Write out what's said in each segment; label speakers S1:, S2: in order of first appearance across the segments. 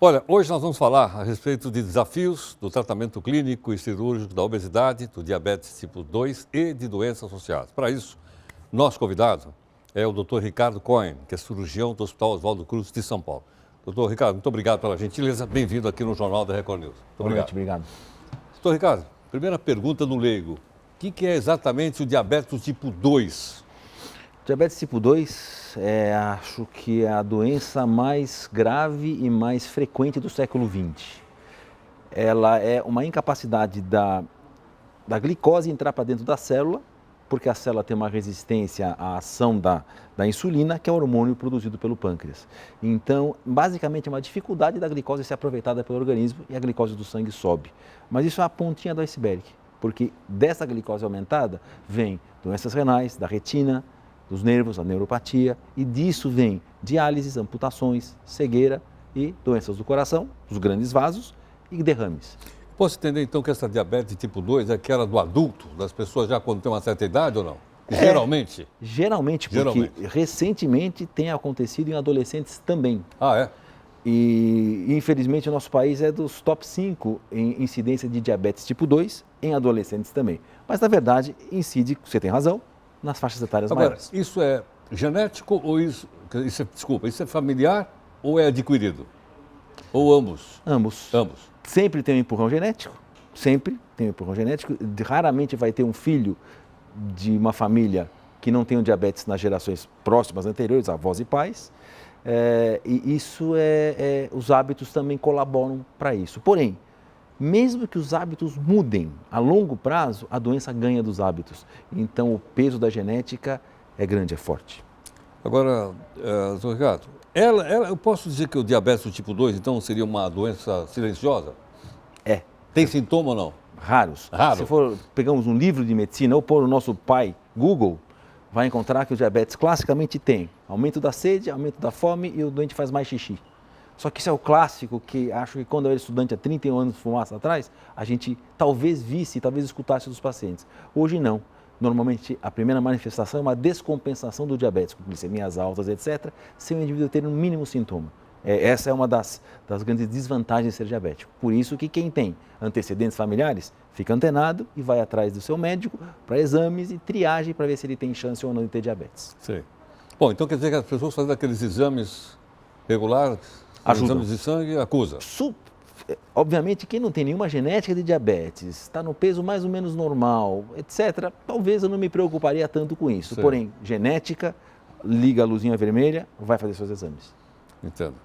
S1: Olha, hoje nós vamos falar a respeito de desafios do tratamento clínico e cirúrgico da obesidade, do diabetes tipo 2 e de doenças associadas. Para isso, nosso convidado é o Dr. Ricardo Cohen, que é cirurgião do Hospital Oswaldo Cruz de São Paulo. Doutor Ricardo, muito obrigado pela gentileza. Bem-vindo aqui no Jornal da Record News. Muito
S2: Boa noite, obrigado.
S1: Doutor Ricardo, primeira pergunta do leigo. O que é exatamente o diabetes tipo 2?
S2: Diabetes tipo 2 acho que é a doença mais grave e mais frequente do século XX. Ela é uma incapacidade da glicose entrar para dentro da célula, porque a célula tem uma resistência à ação da insulina, que é o hormônio produzido pelo pâncreas. Então, basicamente, é uma dificuldade da glicose ser aproveitada pelo organismo e a glicose do sangue sobe. Mas isso é a pontinha do iceberg, porque dessa glicose aumentada vem doenças renais, da retina, dos nervos, a neuropatia, e disso vem diálises, amputações, cegueira e doenças do coração, os grandes vasos e derrames.
S1: Posso entender então que essa diabetes tipo 2 é aquela do adulto, das pessoas já quando tem uma certa idade ou não? Geralmente?
S2: Geralmente, porque recentemente tem acontecido em adolescentes também.
S1: Ah, é?
S2: E infelizmente o nosso país é dos top 5 em incidência de diabetes tipo 2 em adolescentes também. Mas na verdade incide, você tem razão, nas faixas etárias maiores.
S1: Isso é genético ou isso é familiar ou é adquirido? Ou ambos?
S2: Ambos.
S1: Ambos.
S2: Sempre tem um empurrão genético, sempre tem um empurrão genético. Raramente vai ter um filho de uma família que não tenha diabetes nas gerações próximas, anteriores, avós e pais. E isso os hábitos também colaboram para isso. Porém, mesmo que os hábitos mudem a longo prazo, a doença ganha dos hábitos. Então, o peso da genética é grande, é forte.
S1: Agora, doutor Ricardo, eu posso dizer que o diabetes do tipo 2, então, seria uma doença silenciosa?
S2: É.
S1: Tem sintoma ou não?
S2: Raros.
S1: Raro.
S2: Se pegamos um livro de medicina ou pôr o nosso pai Google, vai encontrar que o diabetes classicamente tem aumento da sede, aumento da fome e o doente faz mais xixi. Só que isso é o clássico que acho que quando eu era estudante há 31 anos de fumaça atrás, a gente talvez visse, talvez escutasse dos pacientes. Hoje não. Normalmente a primeira manifestação é uma descompensação do diabetes, com glicemias altas, etc., sem o indivíduo ter um mínimo sintoma. Essa é uma das grandes desvantagens de ser diabético. Por isso que quem tem antecedentes familiares fica antenado e vai atrás do seu médico para exames e triagem para ver se ele tem chance ou não de ter diabetes.
S1: Sim. Bom, então quer dizer que as pessoas fazendo aqueles exames regulares, exames de sangue, acusa?
S2: Obviamente, quem não tem nenhuma genética de diabetes, está no peso mais ou menos normal, etc., talvez eu não me preocuparia tanto com isso.
S1: Sim.
S2: Porém, genética, liga a luzinha vermelha, vai fazer seus exames.
S1: Entendo.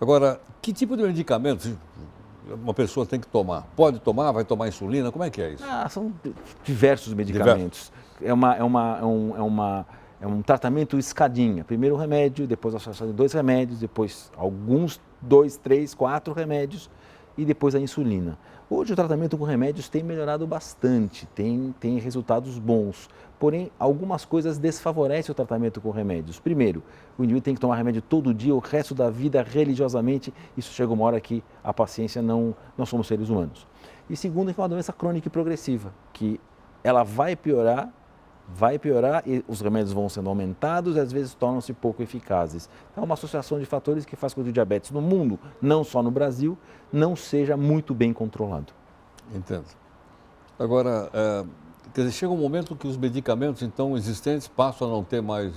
S1: Agora, que tipo de medicamentos uma pessoa tem que tomar? Pode tomar? Vai tomar insulina? Como é que é isso?
S2: São diversos medicamentos. É um tratamento escadinha. Primeiro o remédio, depois a associação de 2 remédios, depois alguns 2, 3, 4 remédios e depois a insulina. Hoje o tratamento com remédios tem melhorado bastante, tem resultados bons. Porém, algumas coisas desfavorecem o tratamento com remédios. Primeiro, o indivíduo tem que tomar remédio todo dia, o resto da vida, religiosamente. Isso chega uma hora que a paciência não somos seres humanos. E segundo, que é uma doença crônica e progressiva, que ela vai piorar e os remédios vão sendo aumentados e às vezes tornam-se pouco eficazes. Então é uma associação de fatores que faz com que o diabetes no mundo, não só no Brasil, não seja muito bem controlado.
S1: Entendo. Agora, quer dizer, chega um momento que os medicamentos então existentes passam a não ter mais,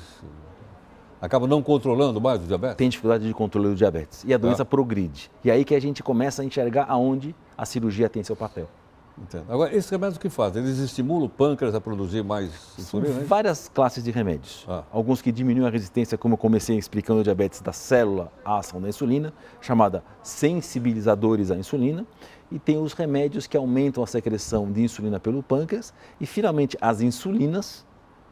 S1: acabam não controlando mais o diabetes?
S2: Tem dificuldade de controle do diabetes e a doença progride. E aí que a gente começa a enxergar aonde a cirurgia tem seu papel.
S1: Entendo. Agora, esses remédios o que fazem? Eles estimulam o pâncreas a produzir mais insulina?
S2: São várias classes de remédios. Alguns que diminuem a resistência, como eu comecei explicando o diabetes da célula à ação da insulina, chamada sensibilizadores à insulina. E tem os remédios que aumentam a secreção de insulina pelo pâncreas. E, finalmente, as insulinas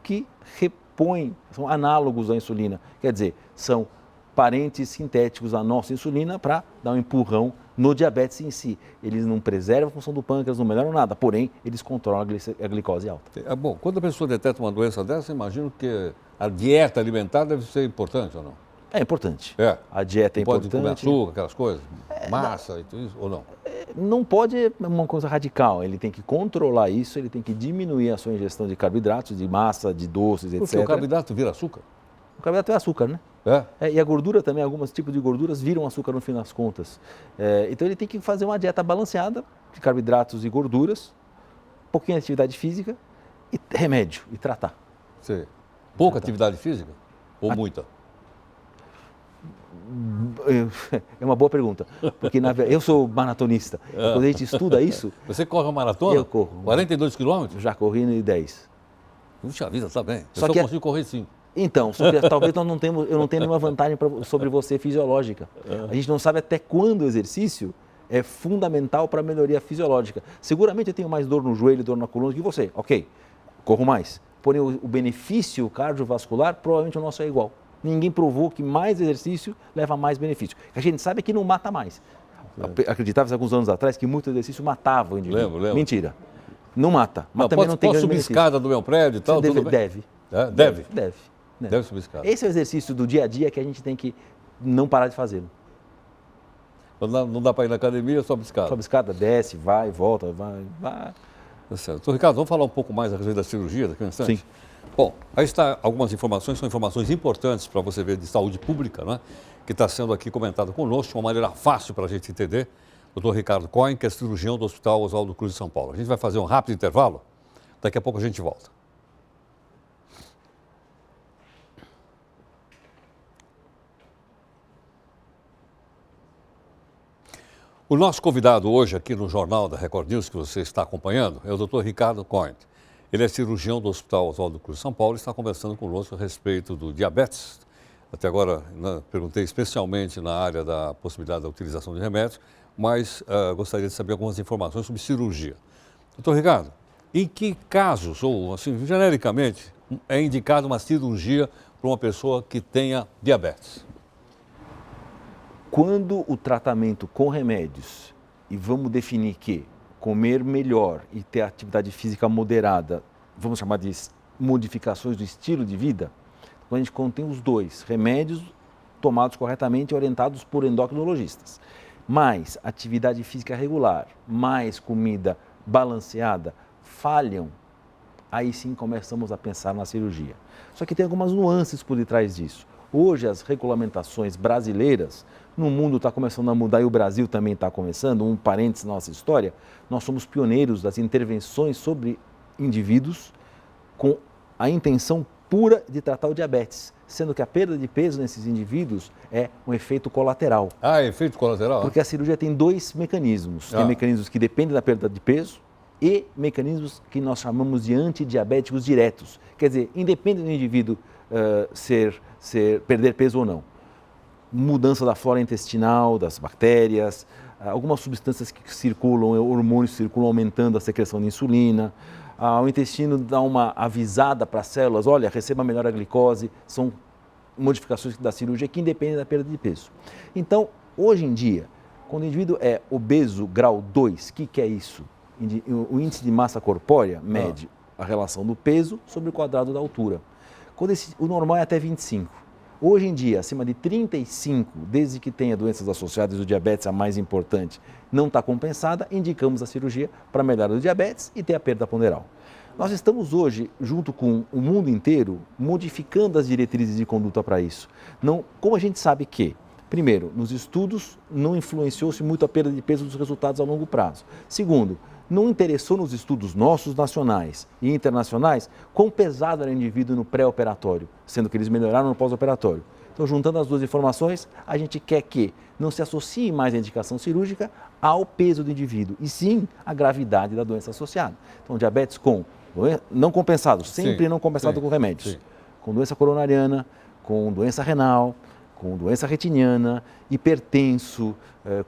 S2: que repõem, são análogos à insulina. Quer dizer, são parentes sintéticos da nossa insulina para dar um empurrão no diabetes em si. Eles não preservam a função do pâncreas, não melhoram nada, porém, eles controlam a glicose alta.
S1: Bom, quando a pessoa detecta uma doença dessa, imagino que a dieta alimentar deve ser importante ou não?
S2: É importante. A
S1: não
S2: dieta é importante.
S1: Pode comer açúcar, aquelas coisas? Massa e tudo isso, ou não?
S2: Não pode é uma coisa radical. Ele tem que controlar isso, ele tem que diminuir a sua ingestão de carboidratos, de massa, de doces, etc.
S1: Porque o carboidrato vira açúcar?
S2: O carboidrato é açúcar, né? E a gordura também, alguns tipos de gorduras viram açúcar no fim das contas. Então ele tem que fazer uma dieta balanceada de carboidratos e gorduras, pouquinho de atividade física e remédio, e tratar.
S1: Sim. Pouca atividade física? Ou muita?
S2: É uma boa pergunta, porque eu sou maratonista. Quando a gente estuda isso...
S1: Você corre uma maratona?
S2: Eu corro.
S1: 42 quilômetros?
S2: Já corri no 10.
S1: Puxa vida, tá bem.
S2: Só
S1: eu
S2: que
S1: consigo correr 5.
S2: Então, talvez eu não tenha nenhuma vantagem sobre você fisiológica. A gente não sabe até quando o exercício é fundamental para a melhoria fisiológica. Seguramente eu tenho mais dor no joelho, dor na coluna que você. Ok, corro mais. Porém, o benefício cardiovascular, provavelmente o nosso é igual. Ninguém provou que mais exercício leva a mais benefício. A gente sabe que não mata mais. Acreditava-se alguns anos atrás que muito exercício matava o indivíduo.
S1: Lembro.
S2: Mentira. Não mata. Mas também não tem
S1: posso subir
S2: benefício.
S1: escada do meu prédio e tal?
S2: Deve.
S1: Deve subir escada.
S2: Esse é o exercício do dia a dia que a gente tem que não parar de fazê-lo.
S1: Não dá para ir na academia, sobe escada.
S2: Sobe escada, desce, vai, volta, vai.
S1: Tá certo. Então, Ricardo, vamos falar um pouco mais a respeito da cirurgia daqui a um instante?
S2: Sim.
S1: Bom, aí está algumas informações, são informações importantes para você ver de saúde pública, né? Que está sendo aqui comentado conosco de uma maneira fácil para a gente entender. O Dr. Ricardo Cohen, que é cirurgião do Hospital Oswaldo Cruz de São Paulo. A gente vai fazer um rápido intervalo, daqui a pouco a gente volta. O nosso convidado hoje aqui no Jornal da Record News, que você está acompanhando, é o Dr. Ricardo Cohen. Ele é cirurgião do Hospital Oswaldo Cruz de São Paulo e está conversando conosco a respeito do diabetes. Até agora, perguntei especialmente na área da possibilidade da utilização de remédios, mas gostaria de saber algumas informações sobre cirurgia. Doutor Ricardo, em que casos, ou assim, genericamente, é indicada uma cirurgia para uma pessoa que tenha diabetes?
S2: Quando o tratamento com remédios, e vamos definir que comer melhor e ter atividade física moderada, vamos chamar de modificações do estilo de vida, quando a gente contém os dois, remédios tomados corretamente e orientados por endocrinologistas, mais atividade física regular, mais comida balanceada, falham, aí sim começamos a pensar na cirurgia. Só que tem algumas nuances por detrás disso. Hoje as regulamentações brasileiras, no mundo está começando a mudar e o Brasil também está começando, um parênteses na nossa história, nós somos pioneiros das intervenções sobre indivíduos com a intenção pura de tratar o diabetes, sendo que a perda de peso nesses indivíduos é um efeito colateral.
S1: Ah, efeito colateral?
S2: Porque a cirurgia tem dois mecanismos. Tem mecanismos que dependem da perda de peso e mecanismos que nós chamamos de antidiabéticos diretos. Quer dizer, independe do indivíduo perder peso ou não. Mudança da flora intestinal, das bactérias, algumas substâncias que circulam, hormônios que circulam aumentando a secreção de insulina, o intestino dá uma avisada para as células, olha, receba melhor a glicose, são modificações da cirurgia que independem da perda de peso. Então, hoje em dia, quando o indivíduo é obeso grau 2, o que é isso? O índice de massa corpórea mede a relação do peso sobre o quadrado da altura. O normal é até 25. Hoje em dia, acima de 35, desde que tenha doenças associadas, o diabetes a mais importante, não está compensada, indicamos a cirurgia para melhorar o diabetes e ter a perda ponderal. Nós estamos hoje, junto com o mundo inteiro, modificando as diretrizes de conduta para isso. Como a gente sabe que, primeiro, nos estudos não influenciou-se muito a perda de peso dos resultados a longo prazo. Segundo, não interessou nos estudos nossos, nacionais e internacionais, quão pesado era o indivíduo no pré-operatório, sendo que eles melhoraram no pós-operatório. Então, juntando as duas informações, a gente quer que não se associe mais a indicação cirúrgica ao peso do indivíduo, e sim à gravidade da doença associada. Então, diabetes não compensado, sempre não compensado com remédios, com doença coronariana, com doença renal, com doença retiniana, hipertenso,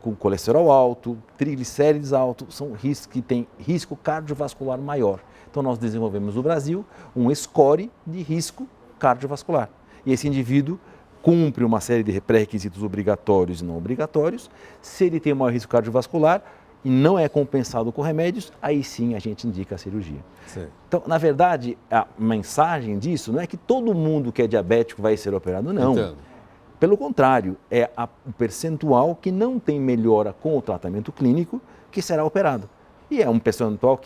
S2: com colesterol alto, triglicérides alto, são riscos que têm risco cardiovascular maior. Então nós desenvolvemos no Brasil um score de risco cardiovascular. E esse indivíduo cumpre uma série de pré-requisitos obrigatórios e não obrigatórios. Se ele tem maior risco cardiovascular e não é compensado com remédios, aí sim a gente indica a cirurgia.
S1: Sim.
S2: Então, na verdade, a mensagem disso não é que todo mundo que é diabético vai ser operado, não.
S1: Entendo.
S2: Pelo contrário, é o percentual que não tem melhora com o tratamento clínico que será operado. E é um percentual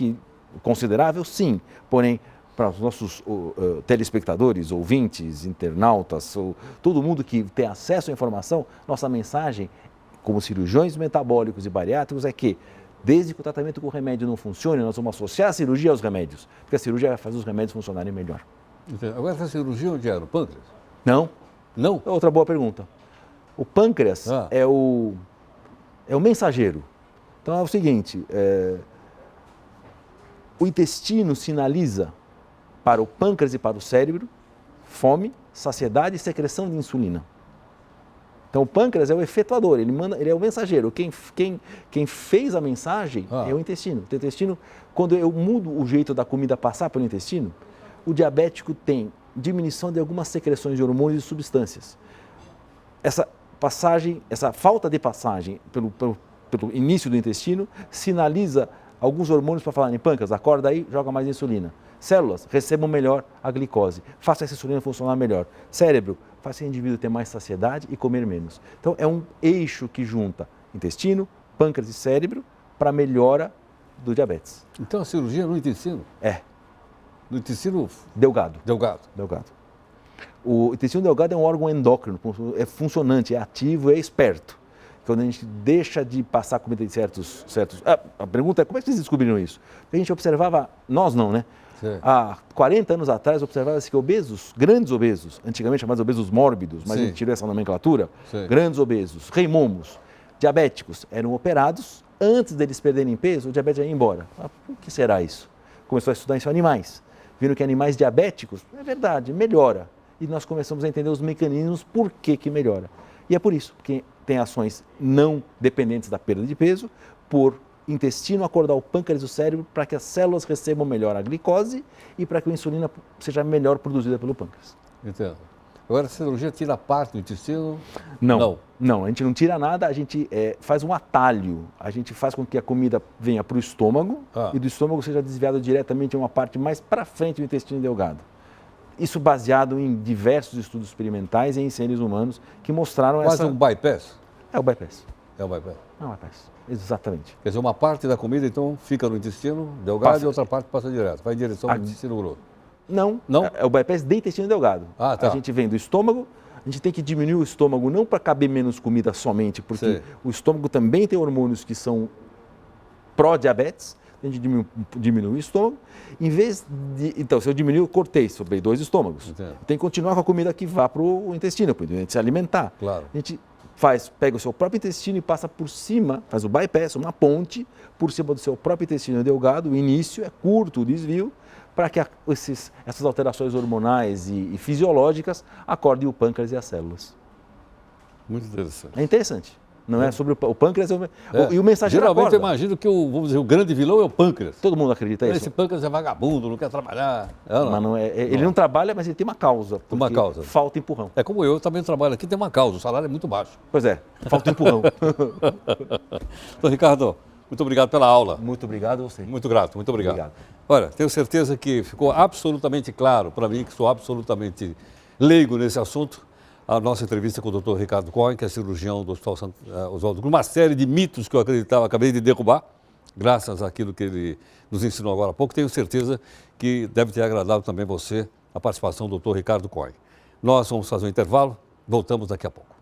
S2: considerável, sim, porém, para os nossos telespectadores, ouvintes, internautas, todo mundo que tem acesso à informação, nossa mensagem, como cirurgiões metabólicos e bariátricos, é que, desde que o tratamento com o remédio não funcione, nós vamos associar a cirurgia aos remédios, porque a cirurgia vai fazer os remédios funcionarem melhor.
S1: Agora, essa cirurgia onde era? O pâncreas?
S2: Não.
S1: Não?
S2: Outra boa pergunta. O pâncreas é o mensageiro. Então é o seguinte, o intestino sinaliza para o pâncreas e para o cérebro fome, saciedade e secreção de insulina. Então o pâncreas é o efetuador, ele é o mensageiro. Quem fez a mensagem é o intestino. O intestino, quando eu mudo o jeito da comida passar pelo intestino, o diabético tem diminuição de algumas secreções de hormônios e substâncias. Essa falta de passagem pelo início do intestino sinaliza alguns hormônios para falar em pâncreas, acorda aí, joga mais insulina. Células, recebam melhor a glicose, faça essa insulina funcionar melhor. Cérebro, faça o indivíduo ter mais saciedade e comer menos. Então é um eixo que junta intestino, pâncreas e cérebro para melhora do diabetes.
S1: Então a cirurgia é no intestino?
S2: É.
S1: No intestino?
S2: Delgado. O intestino delgado é um órgão endócrino, é funcionante, é ativo, é esperto. Quando a gente deixa de passar comida em certos... a pergunta é, como é que vocês descobriram isso? Porque a gente observava, nós não, né?
S1: Sim.
S2: Há 40 anos atrás, observava-se que obesos, grandes obesos, antigamente chamados obesos mórbidos, mas a gente tirou essa nomenclatura, grandes obesos, reimomos, diabéticos, eram operados, antes deles perderem peso, o diabetes ia embora. Por que será isso? Começou a estudar isso em animais. Viram que animais diabéticos, é verdade, melhora. E nós começamos a entender os mecanismos por que melhora. E é por isso, porque tem ações não dependentes da perda de peso, por intestino acordar o pâncreas e o cérebro para que as células recebam melhor a glicose e para que a insulina seja melhor produzida pelo pâncreas.
S1: Entendo. Agora, a cirurgia tira parte do intestino?
S2: Não, a gente não tira nada, a gente faz um atalho. A gente faz com que a comida venha para o estômago e do estômago seja desviada diretamente a uma parte mais para frente do intestino delgado. Isso baseado em diversos estudos experimentais e em seres humanos que mostraram
S1: Quase um bypass?
S2: É o bypass.
S1: É o bypass.
S2: É o bypass, exatamente.
S1: Quer dizer, uma parte da comida, então, fica no intestino delgado e outra parte passa direto, vai em direção ao intestino grosso.
S2: Não,
S1: não,
S2: é o bypass de intestino delgado.
S1: Tá.
S2: A gente vem do estômago, a gente tem que diminuir o estômago não para caber menos comida somente, porque o estômago também tem hormônios que são pró-diabetes, a gente diminui o estômago. Em vez de. Então, se eu diminuir, eu cortei, sobrei 2 estômagos. Tem que continuar com a comida que vá para o intestino, para o intestino se alimentar.
S1: Claro.
S2: A gente pega o seu próprio intestino e passa por cima, faz o bypass, uma ponte, por cima do seu próprio intestino delgado. O início é curto, o desvio, para que essas alterações hormonais e fisiológicas acordem o pâncreas e as células.
S1: Muito interessante.
S2: É interessante. Não é sobre o pâncreas e o mensageiro
S1: geralmente
S2: acorda.
S1: eu imagino que vamos dizer, o grande vilão é o pâncreas.
S2: Todo mundo acredita nisso.
S1: Esse pâncreas é vagabundo, não quer trabalhar.
S2: Mas não é, ele não trabalha, mas ele tem uma causa.
S1: Uma causa.
S2: Falta empurrão.
S1: É como eu também trabalho aqui, tem uma causa, o salário é muito baixo.
S2: Pois é, falta empurrão.
S1: Então, Ricardo, muito obrigado pela aula.
S2: Muito obrigado a você.
S1: Muito grato, muito obrigado. Olha, tenho certeza que ficou absolutamente claro para mim, que sou absolutamente leigo nesse assunto, a nossa entrevista com o Dr. Ricardo Cohen, que é cirurgião do Hospital Oswaldo Cruz, uma série de mitos que eu acabei de derrubar, graças àquilo que ele nos ensinou agora há pouco. Tenho certeza que deve ter agradado também você a participação do Dr. Ricardo Cohen. Nós vamos fazer um intervalo, voltamos daqui a pouco.